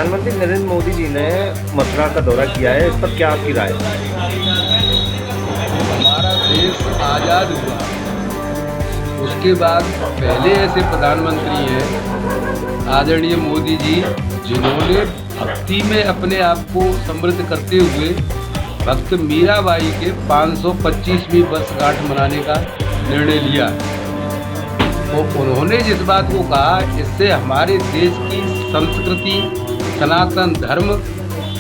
प्रधानमंत्री नरेंद्र मोदी जी ने मथुरा का दौरा किया है, इस पर क्या आपकी राय है? हमारा देश आज़ाद हुआ, उसके बाद पहले ऐसे प्रधानमंत्री हैं आदरणीय मोदी जी, जिन्होंने भक्ति में अपने आप को समृद्ध करते हुए भक्त मीराबाई के 525वीं वर्षगांठ मनाने का निर्णय लिया। तो उन्होंने जिस बात को कहा, इससे हमारे देश की संस्कृति, सनातन धर्म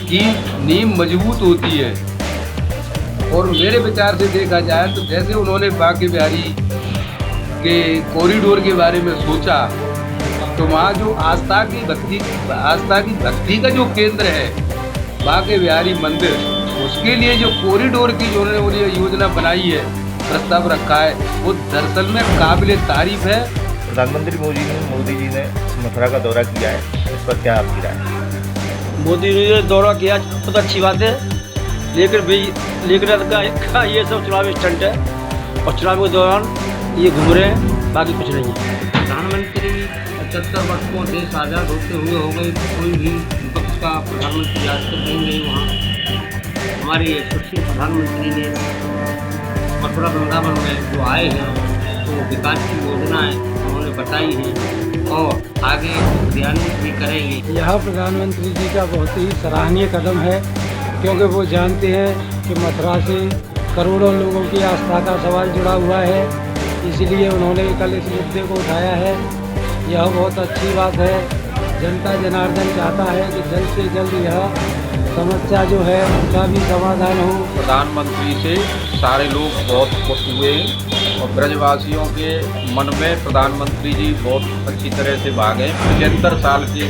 की नींव मजबूत होती है। और मेरे विचार से देखा जाए तो जैसे उन्होंने बांके बिहारी के कॉरिडोर के बारे में सोचा, तो वहाँ जो आस्था की भक्ति का जो केंद्र है बांके बिहारी मंदिर, उसके लिए जो कॉरिडोर की जो उन्होंने योजना बनाई है, प्रस्ताव रखा है, वो दरअसल में काबिल तारीफ है। प्रधानमंत्री मोदी जी ने मथुरा का दौरा किया है, इस पर क्या आपकी राय है? मोदी जी ने दौरा किया, बहुत अच्छी बात है, लेकिन का ये सब चुनावी स्टंट है और चुनाव के दौरान ये घूम रहे हैं, बाकी कुछ नहीं है। प्रधानमंत्री 75 वर्ष को देश आज़ाद होते हुए हो गए, कोई भी विपक्ष का प्रधानमंत्री आज तक नहीं गए वहाँ। हमारे यशस्वी प्रधानमंत्री ने मथुरा वृंदावन में जो आए हैं, तो विकास की योजनाएं उन्होंने बताई हैं और आगे क्रियान्वित भी करेंगे। यह प्रधानमंत्री जी का बहुत ही सराहनीय कदम है, क्योंकि वो जानते हैं कि मथुरा से करोड़ों लोगों की आस्था का सवाल जुड़ा हुआ है, इसलिए उन्होंने कल इस मुद्दे को उठाया है। यह बहुत अच्छी बात है। जनता जनार्दन चाहता है कि जल्द से जल्द यह समस्या जो है उनका भी समाधान हो। प्रधानमंत्री से सारे लोग बहुत खुश हुए और ब्रजवासियों के मन में प्रधानमंत्री जी बहुत अच्छी तरह से भागे। 75 साल के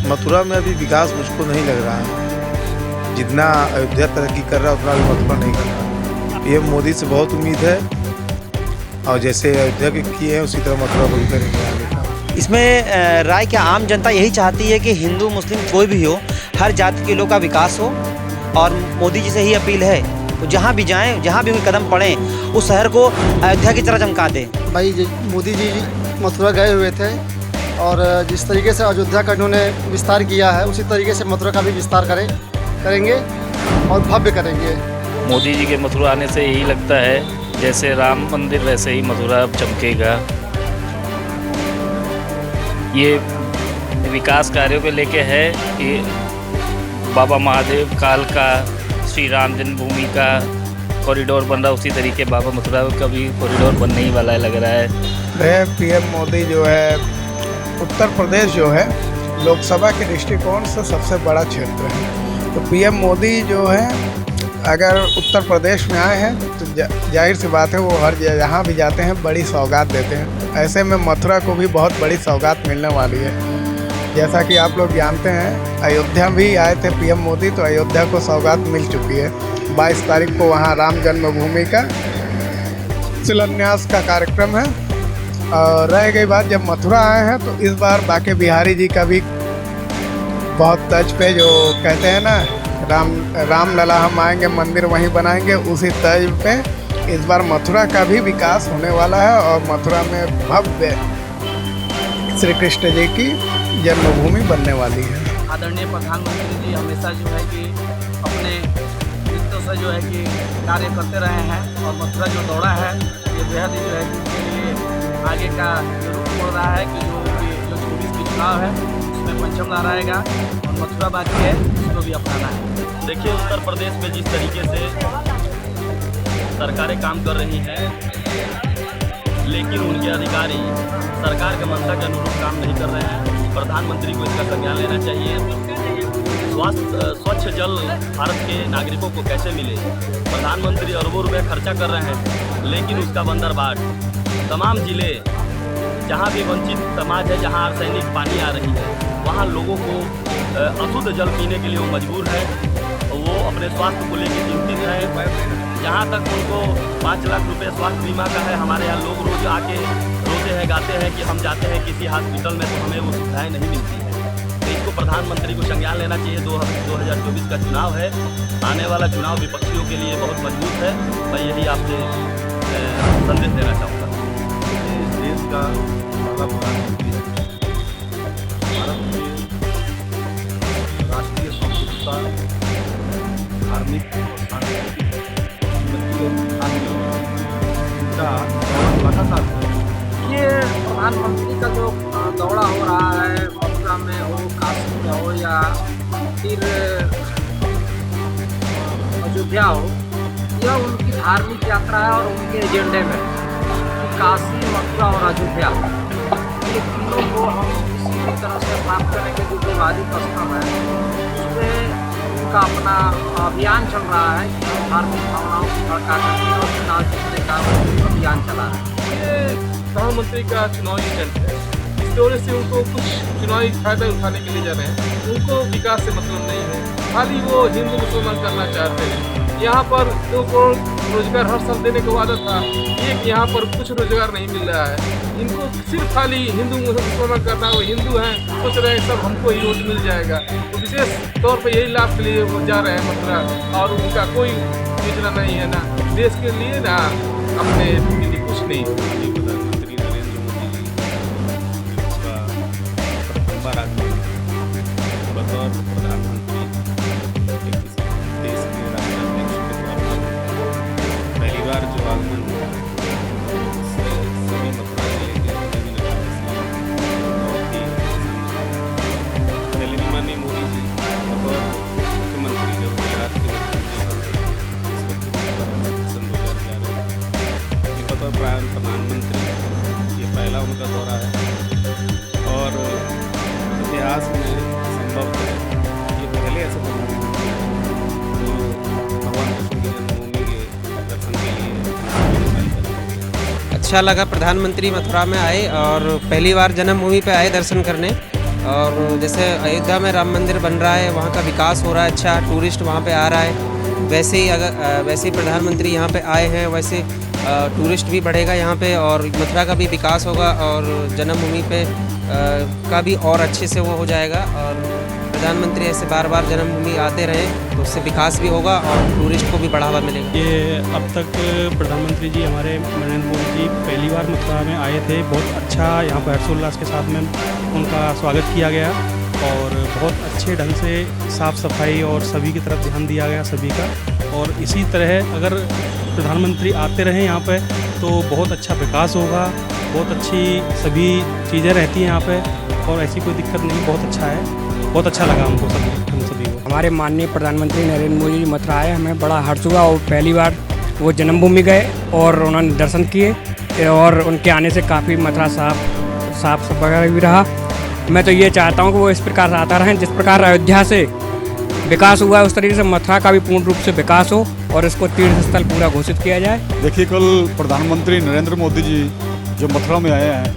मथुरा में अभी विकास मुझको नहीं लग रहा है, जितना अयोध्या तरक्की कर रहा है उतना भी मथुरा नहीं कर रहा। पीएम मोदी से बहुत उम्मीद है और जैसे अयोध्या के किए हैं उसी तरह मथुरा को भी करेंगे आगे। इसमें राय क्या, आम जनता यही चाहती है कि हिंदू मुस्लिम कोई भी हो, हर जाति के लोग का विकास हो, और मोदी जी से ही अपील है वो जहाँ भी जाएं, जहाँ भी उनके कदम पड़ें, उस शहर को अयोध्या की तरह चमका दें। भाई मोदी जी मथुरा गए हुए थे और जिस तरीके से अयोध्या का उन्होंने विस्तार किया है, उसी तरीके से मथुरा का भी विस्तार करेंगे और भव्य करेंगे। मोदी जी के मथुरा आने से यही लगता है जैसे राम मंदिर वैसे ही मथुरा अब चमकेगा। ये विकास कार्यों को लेके है कि बाबा महादेव काल का, श्री राम जन्मभूमि का कॉरिडोर बन रहा, उसी तरीके बाबा मथुरा का भी कॉरिडोर बनने ही वाला है, लग रहा है। पीएम मोदी जो है, उत्तर प्रदेश जो है लोकसभा के दृष्टिकोण से सबसे बड़ा क्षेत्र है, तो पीएम मोदी जो है अगर उत्तर प्रदेश में आए हैं तो जाहिर सी बात है वो हर जहाँ भी जाते हैं बड़ी सौगात देते हैं। ऐसे में मथुरा को भी बहुत बड़ी सौगात मिलने वाली है। जैसा कि आप लोग जानते हैं अयोध्या भी आए थे पीएम मोदी, तो अयोध्या को सौगात मिल चुकी है। 22 तारीख को वहाँ राम जन्मभूमि का शिलान्यास का कार्यक्रम है। और रह गई बात जब मथुरा आए हैं तो इस बार बांके बिहारी जी का भी बहुत तर्ज पे, जो कहते हैं ना राम लला हम आएंगे मंदिर वहीं बनाएंगे, उसी तर्ज पे इस बार मथुरा का भी विकास होने वाला है और मथुरा में भव्य श्री कृष्ण जी की जन्मभूमि बनने वाली है। आदरणीय प्रधानमंत्री जी हमेशा जो है कि अपने नेतृत्व से जो है कि कार्य करते रहे हैं और मथुरा जो दौरा है ये बेहद ही जो है कि उनके लिए आगे का रूप मोड़ रहा है कि जो 24 की चुनाव है उसमें पंचम ला रहेगा और मथुरा बाकी है उसको भी अपनाना है। देखिए उत्तर प्रदेश में जिस तरीके से सरकारें काम कर रही हैं, लेकिन उनके अधिकारी सरकार के मंशा के अनुरूप काम नहीं कर रहे हैं। प्रधानमंत्री को इसका संज्ञान लेना चाहिए। स्वच्छ जल भारत के नागरिकों को कैसे मिले? प्रधानमंत्री अरबों रुपए खर्चा कर रहे हैं, लेकिन उसका बंदरबाट तमाम जिले जहाँ भी वंचित समाज है, जहाँ आर्सेनिक पानी आ रही है, वहाँ लोगों को अशुद्ध जल पीने के लिए वो मजबूर है। वो अपने स्वास्थ्य को लेकर चिंतित है। जहाँ तक उनको 5 लाख रुपए स्वास्थ्य बीमा का है, हमारे यहाँ लोग रोज आके रोते हैं, गाते हैं कि हम जाते हैं किसी हॉस्पिटल में तो हमें वो सुविधाएँ नहीं मिलती हैं। तो इसको प्रधानमंत्री को संज्ञान लेना चाहिए। 2024 का चुनाव है, आने वाला चुनाव विपक्षियों के लिए बहुत मजबूत है। मैं यही आपसे संदेश देना चाहूँगा। इस देश का पहला प्रधानमंत्री भारत के व्यवस्था धार्मिक और सांस्कृतिक लगातार ये प्रधानमंत्री का जो दौरा हो रहा है मथुरा में हो, काशी में हो या फिर अयोध्या हो, यह उनकी धार्मिक यात्रा है और उनके एजेंडे में काशी, मथुरा और अयोध्या ये तीनों को हम किसी भी तरह से प्राप्त करने के जो विवादित स्थल है उसमें उनका अपना अभियान चल रहा है कि हम धार्मिक भावनाओं को भड़का करके और चुनाव जीतने का अभियान चला रहे हैं। ये प्रधानमंत्री का चुनावी स्टंट है, इस वजह से उनको कुछ चुनावी फायदा उठाने के लिए जा रहे हैं। उनको विकास से मतलब नहीं है, खाली वो हिंदू मुसलमान करना चाहते हैं। यहाँ पर 2 करोड़ रोजगार हर साल देने का वादा था, एक यहाँ पर कुछ रोजगार नहीं मिल रहा है। इनको सिर्फ खाली हिंदू मुसलमान करना है, वो हिंदू हैं सोच रहे हैं सब हमको ही वोट मिल जाएगा, तो विशेष तौर पर यही लाभ के लिए वो जा रहे हैं मथुरा। और उनका कोई योजना नहीं है ना देश के लिए ना अपने लिए, कुछ नहीं। प्रधानमंत्री नरेंद्र मोदी जी का प्रथम बार बतौर प्रधानमंत्री देश के राष्ट्राध्यक्ष के तौर पर पहली बार जो आगमन हुआ उससे सभी मथुरा जिले के सभी बहुत ही पहले माननीय मोदी जी बतौर मुख्यमंत्री जब गुजरात के बतौर प्रधानमंत्री ये पहला उनका दौरा है और इतिहास में संभव है ये पहले ऐसा जो भगवान कृष्ण की जन्मभूमि के दर्शन के लिए। अच्छा लगा प्रधानमंत्री मथुरा में आए और पहली बार जन्मभूमि पे आए दर्शन करने। और जैसे अयोध्या में राम मंदिर बन रहा है, वहाँ का विकास हो रहा है, अच्छा टूरिस्ट वहाँ पे आ रहा है। वैसे ही प्रधानमंत्री यहाँ पे आए हैं, वैसे टूरिस्ट भी बढ़ेगा यहाँ पे और मथुरा का भी विकास होगा और जन्मभूमि पे का भी और अच्छे से वो हो जाएगा। और प्रधानमंत्री ऐसे बार बार जन्मभूमि आते रहें तो उससे विकास भी होगा और टूरिस्ट को भी बढ़ावा मिलेगा। ये अब तक प्रधानमंत्री जी हमारे नरेंद्र मोदी जी पहली बार मथुरा में आए थे, बहुत अच्छा यहाँ पर हर्षोल्लास के साथ में उनका स्वागत किया गया और बहुत अच्छे ढंग से साफ़ सफाई और सभी की तरफ ध्यान दिया गया सभी का। और इसी तरह अगर प्रधानमंत्री आते रहें यहाँ पे तो बहुत अच्छा विकास होगा, बहुत अच्छी सभी चीज़ें रहती हैं यहाँ पे और ऐसी कोई दिक्कत नहीं, बहुत अच्छा है, बहुत अच्छा लगा हमको हम सभी को। हमारे माननीय प्रधानमंत्री नरेंद्र मोदी जी मथुरा आए, हमें बड़ा हर्ष हुआ और पहली बार वो जन्मभूमि गए और उन्होंने दर्शन किए और उनके आने से काफ़ी मथुरा साफ वगैरह भी रहा। मैं तो ये चाहता हूँ कि वो इस प्रकार से आता रहें, जिस प्रकार अयोध्या से विकास हुआ है उस तरीके से मथुरा का भी पूर्ण रूप से विकास हो और इसको तीर्थ स्थल पूरा घोषित किया जाए। देखिए, कल प्रधानमंत्री नरेंद्र मोदी जी जो मथुरा में आए हैं,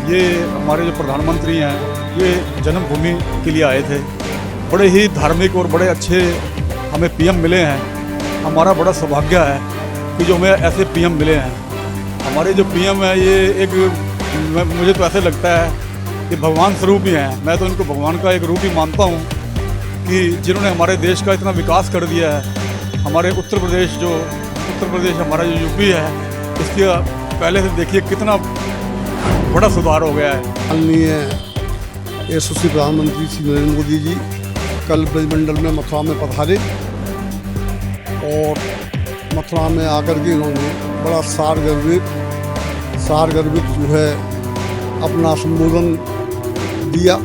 ये हमारे जो प्रधानमंत्री हैं ये जन्मभूमि के लिए आए थे। बड़े ही धार्मिक और बड़े अच्छे हमें पीएम मिले हैं। हमारा बड़ा सौभाग्य है कि जो हमें ऐसे पीएम मिले हैं। हमारे जो पीएम है ये एक मुझे तो ऐसे लगता है कि भगवान स्वरूप ही हैं। मैं तो इनको भगवान का एक रूप ही मानता हूँ कि जिन्होंने हमारे देश का इतना विकास कर दिया है। हमारे उत्तर प्रदेश हमारा जो यूपी है, इसके पहले से देखिए कितना बड़ा सुधार हो गया है। माननीय यशस्वी प्रधानमंत्री श्री नरेंद्र मोदी जी कल ब्रजमंडल में मथुरा में पधारे और मथुरा में आकर के इन्होंने बड़ा सारगर्भित जो है अपना संबोधन दिया,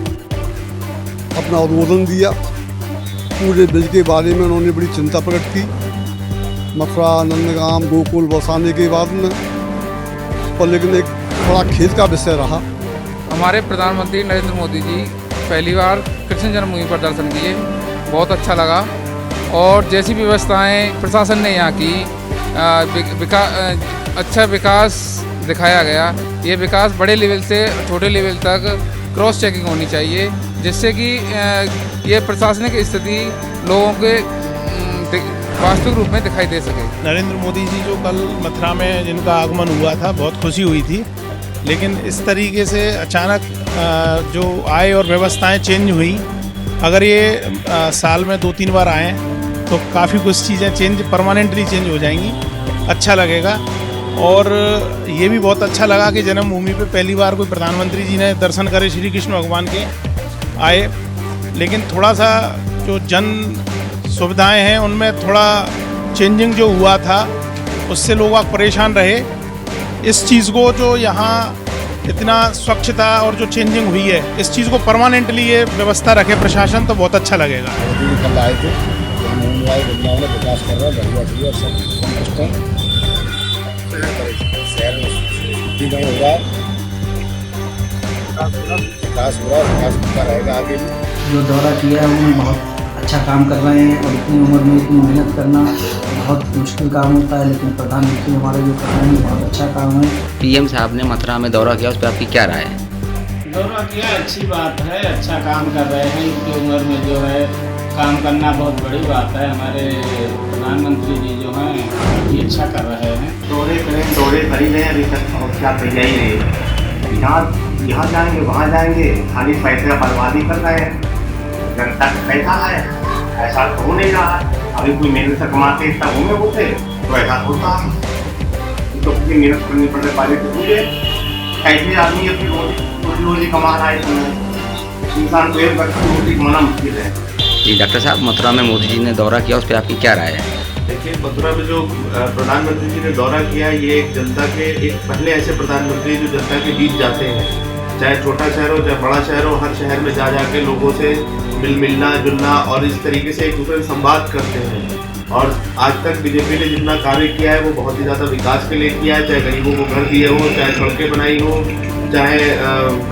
अपना उद्बोधन दिया। पूरे ब्रज के बारे में उन्होंने बड़ी चिंता प्रकट की। मथुरा, नंदगाम, गोकुल बसाने के बाद में, पर लेकिन एक बड़ा खेद का विषय रहा। हमारे प्रधानमंत्री नरेंद्र मोदी जी पहली बार कृष्ण जन्मभूमि पर दर्शन किए, बहुत अच्छा लगा। और जैसी व्यवस्थाएं प्रशासन ने यहाँ की अच्छा विकास दिखाया गया। ये विकास बड़े लेवल से छोटे लेवल तक क्रॉस चेकिंग होनी चाहिए, जिससे कि ये प्रशासनिक स्थिति लोगों के वास्तविक रूप में दिखाई दे सके। नरेंद्र मोदी जी जो कल मथुरा में जिनका आगमन हुआ था, बहुत खुशी हुई थी। लेकिन इस तरीके से अचानक जो आए और व्यवस्थाएं चेंज हुई, अगर ये साल में 2-3 बार आएँ तो काफ़ी कुछ चीज़ें परमानेंटली चेंज हो जाएंगी, अच्छा लगेगा। और ये भी बहुत अच्छा लगा कि जन्मभूमि पे पहली बार कोई प्रधानमंत्री जी ने दर्शन करे, श्री कृष्ण भगवान के आए। लेकिन थोड़ा सा जो जन सुविधाएं हैं उनमें थोड़ा चेंजिंग जो हुआ था उससे लोग परेशान रहे। इस चीज़ को जो यहाँ इतना स्वच्छता और जो चेंजिंग हुई है, इस चीज़ को परमानेंटली ये व्यवस्था रखे प्रशासन तो बहुत अच्छा लगेगा। कल आए थे बदलाव में विकास कर रहा है, बढ़िया बढ़िया सब संतुष्ट हैं। शहर में शुद्धिकरण हो रहा है, विकास हो रहा है, विकास होता रहेगा आगे भी। जो दौरा किया है उन्होंने बहुत अच्छा काम कर रहे हैं और इतनी उम्र में इतनी मेहनत करना बहुत मुश्किल काम होता है, लेकिन प्रधानमंत्री हमारे जो कर रहे हैं बहुत अच्छा काम है। पीएम साहब ने मथुरा में दौरा किया, उस पर आपकी क्या राय है? दौरा किया, अच्छी बात है, अच्छा काम कर रहे हैं। इनकी उम्र में जो है काम करना बहुत बड़ी बात है। हमारे प्रधानमंत्री जी जो हैं काफ़ी अच्छा कर रहे हैं। दौरे करें, दौरे खरीदें, अभी तक और क्या तैयारी नहीं। यहाँ जाएंगे वहाँ जाएंगे, खाली पैसे का बर्बादी कर रहे हैं। जनता का पैसा है, ऐसा तो हो नहीं रहा। अभी कोई मेहनत से कमाते इतना घूमे होते तो ऐसा होता तो कितनी मेहनत करनी पड़े पाले तो पूरे कैसे आदमी अपनी रोजी कमा रहा है। इंसान को एक वक्त रोटी कमाना मुश्किल है। जी डॉक्टर साहब, मथुरा में मोदी जी ने दौरा किया, उस पर आपकी क्या राय है? देखिए, मथुरा में जो प्रधानमंत्री जी ने दौरा किया, ये एक जनता के एक पहले ऐसे प्रधानमंत्री जो जनता के बीच जाते हैं, चाहे छोटा शहर हो चाहे बड़ा शहर हो, हर शहर में जा के लोगों से मिलना जुलना और इस तरीके से एक दूसरे से संवाद करते हैं। और आज तक बीजेपी ने जितना कार्य किया है वो बहुत ही ज़्यादा विकास के लिए किया है, चाहे गरीबों को घर दिए हो, चाहे सड़कें बनाई हो, चाहे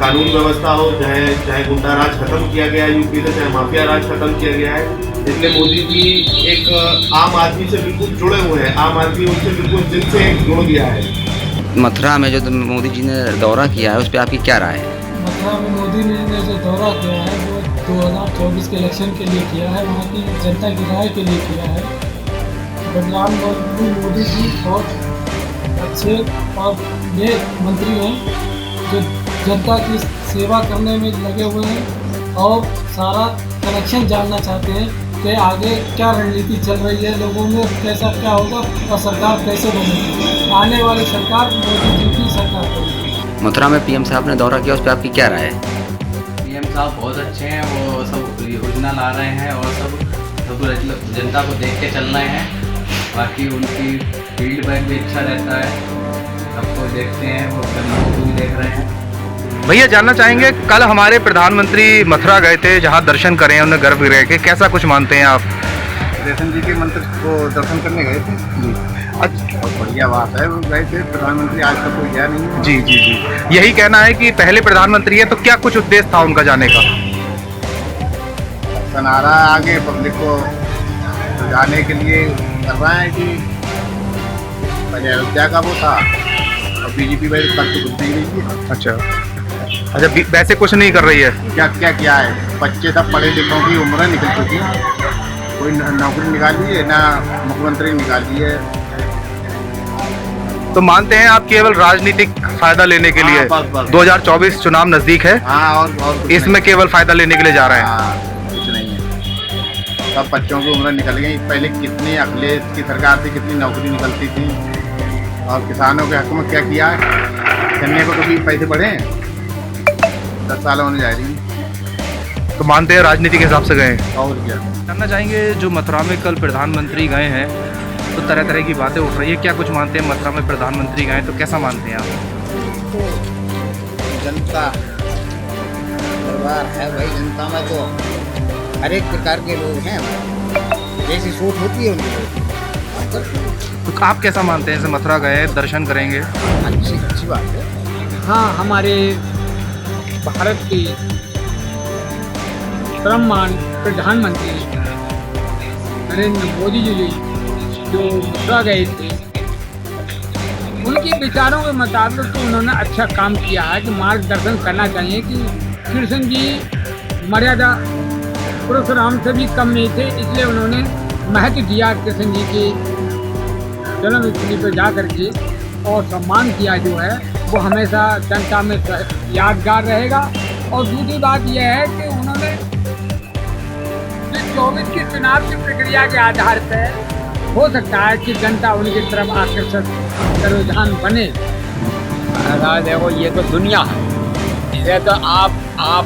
कानून व्यवस्था हो, चाहे गुंडा राज खत्म किया गया है यूपी से, चाहे माफिया राज खत्म किया गया है। इसलिए मोदी जी एक आम आदमी से बिल्कुल जुड़े हुए हैं, आम आदमी उनसे बिल्कुल दिल से जुड़ गया है। मथुरा में जो मोदी जी ने दौरा किया है, उस पर आपकी क्या राय है? मथुरा में मोदी जी ने जो दौरा किया है वो 2024 के इलेक्शन के लिए किया है, वहाँ की जनता की राय के लिए किया है। प्रधानमंत्री मोदी जी बहुत अच्छे और नेक मंत्री हैं जो जनता की सेवा करने में लगे हुए हैं और सारा कनेक्शन जानना चाहते हैं कि आगे क्या रणनीति चल रही है, लोगों में कैसा क्या होगा और सरकार कैसे बनेगी। आने वाली सरकार मोदी जी की सरकार बनेगी। मथुरा में पीएम साहब ने दौरा किया, उस पर आपकी क्या राय है? पीएम साहब बहुत अच्छे हैं, वो सब योजना ला रहे हैं और सब जनता को देख के चल रहे हैं। बाकी उनकी फील्ड बैक भी अच्छा रहता है, सबको देखते हैं, वो गरीबों को भी देख रहे हैं। भैया जानना चाहेंगे, कल हमारे प्रधानमंत्री मथुरा गए थे, जहां दर्शन करें उन्हें गर्भ गृह के, कैसा कुछ मानते हैं आप? कृष्ण जी के मंत्र को दर्शन करने गए थे जी। अच्छा, बहुत बढ़िया बात है, वो गए थे। प्रधानमंत्री आज तक कोई गया नहीं है। जी जी जी, यही कहना है कि पहले प्रधानमंत्री है, तो क्या कुछ उद्देश्य था उनका जाने का? दर्शन आ रहा है, आगे पब्लिक को जाने के लिए कर रहा है कि पहले अयोध्या का वो था और बीजेपी वैसे तक तो घुसती गई थी। अच्छा, वैसे कुछ नहीं कर रही है। क्या किया है? बच्चे सब पढ़े लिखों की उम्र निकल चुकी है, कोई नौकरी निकाली है ना मुख्यमंत्री निकाली है। तो मानते हैं आप केवल राजनीतिक फायदा लेने के लिए? बस। 2024 चुनाव नजदीक है। हाँ, और इसमें केवल फायदा लेने के लिए जा रहे हैं। हाँ, कुछ नहीं है। सब बच्चों की उम्र निकल गई। पहले कितनी अखिलेश की सरकार थी, कितनी नौकरी निकलती थी और किसानों के हक में क्या किया है? गन्ने को कभी पैसे बढ़े हैं? 10 साल होने जा रही है। तो मानते हैं राजनीति के हिसाब से गए? और क्या जानना चाहेंगे, जो मथुरा में कल प्रधानमंत्री गए हैं तो तरह तरह की बातें उठ रही है, क्या कुछ मानते हैं? मथुरा में प्रधानमंत्री गए तो कैसा मानते हैं आप? तो जनता दरबार है भाई, जनता में तो हर एक प्रकार के लोग हैं, जैसी सोच होती है उनकी। तो आप कैसा मानते हैं? जैसे मथुरा गए, दर्शन करेंगे, अच्छी बात है। हाँ, हमारे भारत के परम प्रधानमंत्री नरेंद्र मोदी जी जो मथुरा गए थे, उनके विचारों के मुताबिक तो उन्होंने अच्छा काम किया है कि मार्गदर्शन करना चाहिए कि कृष्ण जी मर्यादा परशुराम से भी कम नहीं थे, इसलिए उन्होंने महत्व दिया कृष्ण जी के जन्मस्थली पर जा करके और सम्मान किया जो है वो हमेशा जनता में यादगार रहेगा। और दूसरी बात यह है कि उन्होंने 24 की चुनाव की प्रक्रिया के आधार पर हो सकता है कि जनता उनकी तरफ आकर्षक रुझान बने। देखो, ये तो दुनिया है, इसे तो आप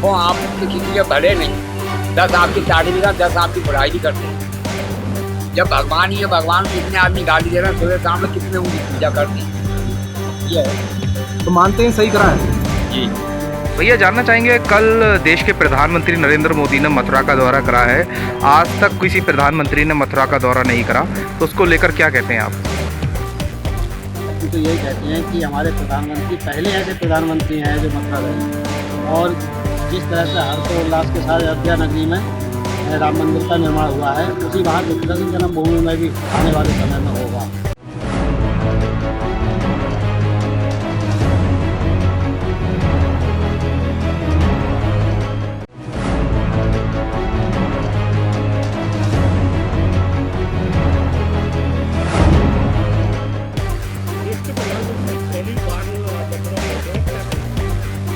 हो, आप किसी के बड़े नहीं। 10 आपकी दाढ़ी भी 10 आपकी बुराई भी करते हैं। जब भगवान ही है, भगवान को कितने आदमी गाली दे रहे हैं, सुबह शाम में कितने उनकी पूजा करते हैं। ये है तो मानते हैं सही करा है जी। भैया जानना चाहेंगे, कल देश के प्रधानमंत्री नरेंद्र मोदी ने मथुरा का दौरा करा है, आज तक किसी प्रधानमंत्री ने मथुरा का दौरा नहीं करा, तो उसको लेकर क्या कहते हैं आप? तो यही कहते हैं कि हमारे प्रधानमंत्री पहले ऐसे प्रधानमंत्री हैं जो मथुरा गए, और जिस तरह से हर्षोल्लास के साथ अयोध्या नगरी में राम मंदिर का निर्माण हुआ है, उसी वहाँ के कृष्ण जन्मभूमि में भी आने वाले समय में होगा।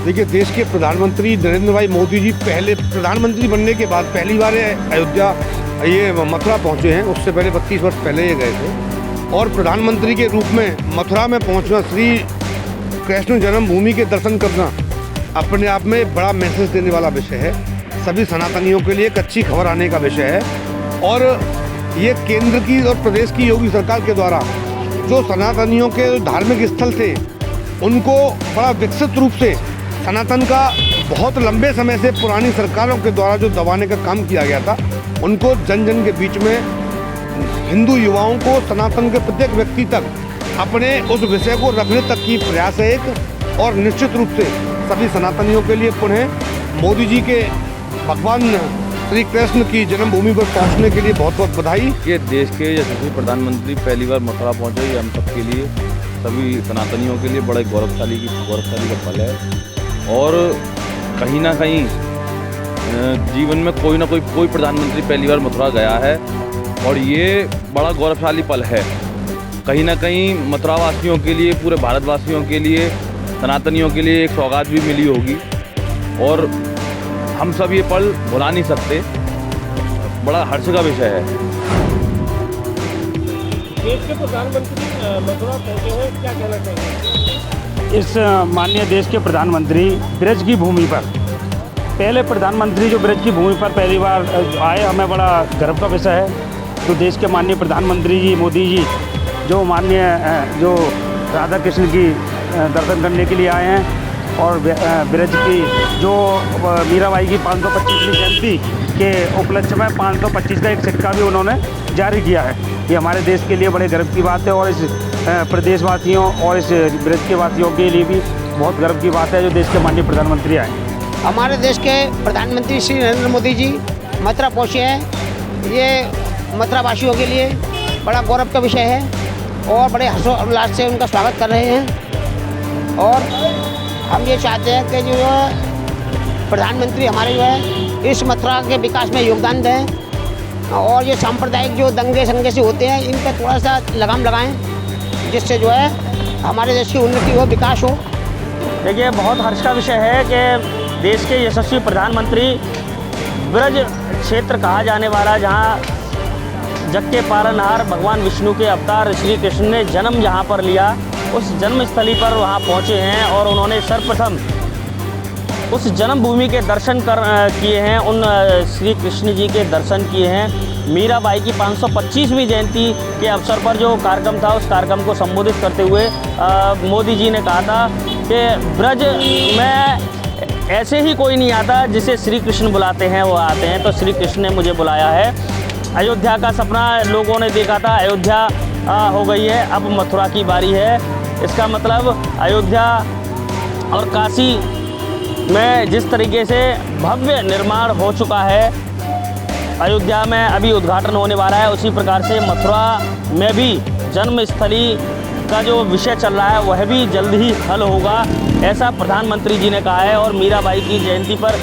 देखिए, देश के प्रधानमंत्री नरेंद्र भाई मोदी जी पहले प्रधानमंत्री बनने के बाद पहली बार अयोध्या ये मथुरा पहुंचे हैं। उससे पहले 32 वर्ष पहले ये गए थे, और प्रधानमंत्री के रूप में मथुरा में पहुंचना, श्री कृष्ण जन्मभूमि के दर्शन करना अपने आप में बड़ा मैसेज देने वाला विषय है। सभी सनातनियों के लिए एक अच्छी खबर आने का विषय है, और ये केंद्र की और प्रदेश की योगी सरकार के द्वारा जो सनातनियों के धार्मिक स्थल थे उनको बड़ा विकसित रूप से सनातन का बहुत लंबे समय से पुरानी सरकारों के द्वारा जो दबाने का काम किया गया था, उनको जन जन के बीच में हिंदू युवाओं को सनातन के प्रत्येक व्यक्ति तक अपने उस विषय को रखने तक की प्रयास है एक। और निश्चित रूप से सभी सनातनियों के लिए पुनः मोदी जी के भगवान श्री कृष्ण की जन्मभूमि पर पहुंचने के लिए बहुत बहुत बधाई। ये देश के यशस्वी प्रधानमंत्री पहली बार मथुरा पहुंचे, ये हम सब के लिए, सभी सनातनियों के लिए बड़े गौरवशाली का पल है। और कहीं ना कहीं जीवन में कोई प्रधानमंत्री पहली बार मथुरा गया है, और ये बड़ा गौरवशाली पल है। कहीं ना कहीं मथुरा वासियों के लिए, पूरे भारतवासियों के लिए, सनातनियों के लिए एक सौगात भी मिली होगी, और हम सब ये पल भुला नहीं सकते। बड़ा हर्ष का विषय है। देश के प्रधानमंत्री मथुरा पहुंचे हैं, क्या कहना चाहेंगे? इस माननीय देश के प्रधानमंत्री ब्रज की भूमि पर, पहले प्रधानमंत्री जो ब्रज की भूमि पर पहली बार आए, हमें बड़ा गर्व का विषय है। तो देश के माननीय प्रधानमंत्री जी मोदी जी जो माननीय जो राधा कृष्ण की दर्शन करने के लिए आए हैं, और ब्रज की जो मीराबाई की 525वीं जयंती के उपलक्ष्य में 525 का एक सिक्का भी उन्होंने जारी किया है। ये हमारे देश के लिए बड़े गर्व की बात है, और इस प्रदेशवासियों और इस ब्रज के वासियों के लिए भी बहुत गर्व की बात है जो देश के माननीय प्रधानमंत्री आए। हमारे देश के प्रधानमंत्री श्री नरेंद्र मोदी जी मथुरा पहुँचे हैं। ये मथुरा वासियों के लिए बड़ा गौरव का विषय है, और बड़े हर्षोल्लास से उनका स्वागत कर रहे हैं। और हम ये चाहते हैं कि जो प्रधानमंत्री हमारे जो है इस मथुरा के विकास में योगदान दें, और ये सांप्रदायिक जो दंगे संगे से होते हैं, इन पर थोड़ा सा लगाम लगाएं, जिससे जो है हमारे देश की उन्नति हो, विकास हो। देखिए, बहुत हर्ष का विषय है कि देश के यशस्वी प्रधानमंत्री ब्रज क्षेत्र कहा जाने वाला, जहाँ जग के पालनहार भगवान विष्णु के अवतार श्री कृष्ण ने जन्म जहाँ पर लिया, उस जन्मस्थली पर वहाँ पहुँचे हैं, और उन्होंने सर्वप्रथम उस जन्मभूमि के दर्शन किए हैं, उन श्री कृष्ण जी के दर्शन किए हैं। मीराबाई की 525वीं जयंती के अवसर पर जो कार्यक्रम था, उस कार्यक्रम को संबोधित करते हुए मोदी जी ने कहा था कि ब्रज में ऐसे ही कोई नहीं आता जिसे श्री कृष्ण बुलाते हैं वो आते हैं, तो श्री कृष्ण ने मुझे बुलाया है। अयोध्या का सपना लोगों ने देखा था, अयोध्या हो गई है, अब मथुरा की बारी है। इसका मतलब अयोध्या और काशी में जिस तरीके से भव्य निर्माण हो चुका है, अयोध्या में अभी उद्घाटन होने वाला है, उसी प्रकार से मथुरा में भी जन्मस्थली का जो विषय चल रहा है वह भी जल्द ही हल होगा, ऐसा प्रधानमंत्री जी ने कहा है। और मीराबाई की जयंती पर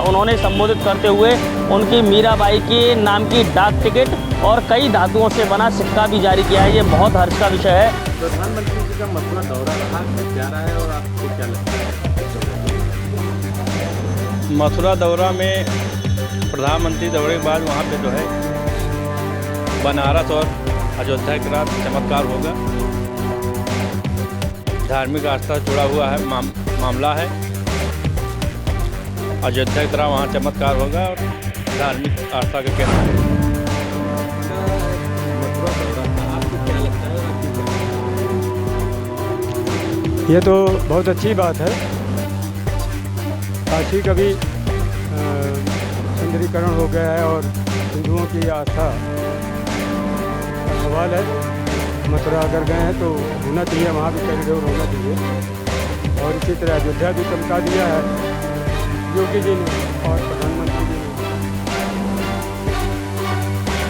उन्होंने संबोधित करते हुए उनकी मीराबाई के नाम की डाक टिकट और कई धातुओं से बना सिक्का भी जारी किया है। ये बहुत हर्ष का विषय है। प्रधानमंत्री जी का मथुरा दौरा रहा क्या रहा है और आपको क्या लगता है? मथुरा दौरा में प्रधानमंत्री दौरे के बाद वहाँ पे जो है बनारस और अयोध्या के रात चमत्कार होगा। धार्मिक आस्था से जुड़ा हुआ है मामला है। अयोध्या की तरह वहाँ चमत्कार होगा और धार्मिक आस्था का केंद्र है। ये तो बहुत अच्छी बात है। काशी का भी सुंदरीकरण हो गया है और हिंदुओं की आस्था का सवाल है। मथुरा अगर गए हैं तो होना चाहिए, वहाँ भी कॉरिडोर होना चाहिए। और इसी तरह अयोध्या भी चमका दिया है योगी जी ने और प्रधानमंत्री जी ने,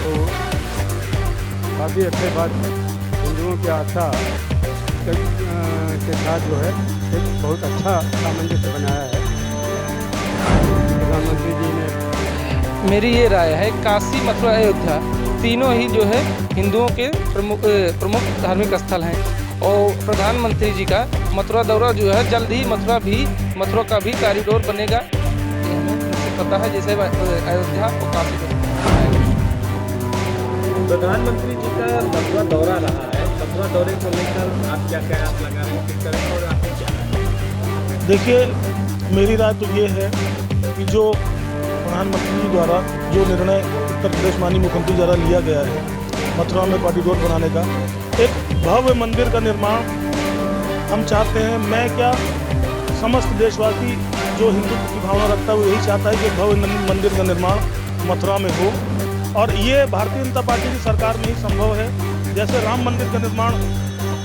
तो काफ़ी अच्छे बात हिंदुओं की आस्था के साथ जो है एक बहुत अच्छा सामंजस्य बनाया है प्रधानमंत्री जी ने। मेरी ये राय है, काशी मथुरा अयोध्या तीनों ही जो है हिंदुओं के प्रमुख धार्मिक स्थल हैं और प्रधानमंत्री जी का मथुरा दौरा जो है जल्द ही मथुरा का भी कॉरिडोर बनेगा, ये हमें पता है, जैसे अयोध्या और काशी का। प्रधानमंत्री जी का मथुरा दौरा रहा है, मथुरा दौरे को लेकर आप क्या कयास लगा रहे हैं, किस तरह और आपकी क्या राय है? देखिए, मेरी राय तो ये है कि जो प्रधानमंत्री द्वारा जो निर्णय उत्तर प्रदेश माननीय मुख्यमंत्री द्वारा लिया गया है मथुरा में कॉरिडोर बनाने का, एक भव्य मंदिर का निर्माण हम चाहते हैं। मैं क्या, समस्त देशवासी जो हिंदुत्व की भावना रखता है वो यही चाहता है कि भव्य मंदिर का निर्माण मथुरा में हो, और ये भारतीय जनता पार्टी की सरकार में ही संभव है। जैसे राम मंदिर का निर्माण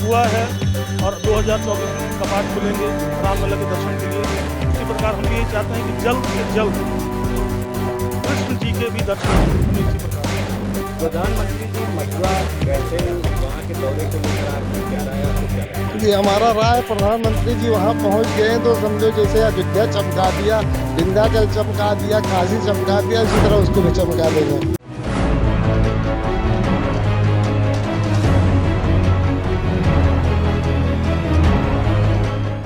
हुआ है और 2024 में कपाट खुलेंगे रामलला के दर्शन के लिए, उसी प्रकार हम यही चाहते हैं कि जल्द से जल्द कृष्ण जी के भी दर्शन हों इसी प्रकार। प्रधानमंत्री जी मथुरा कैसे वहाँ के दौरे को लेकर आपकी क्या राय है? जी, हमारा राय, प्रधानमंत्री जी वहाँ पहुँच गए तो समझो जैसे अयोध्या चमका दिया, विंध्याचल चमका दिया, काशी चमका दिया, इसी तरह उसको भी चमका देंगे।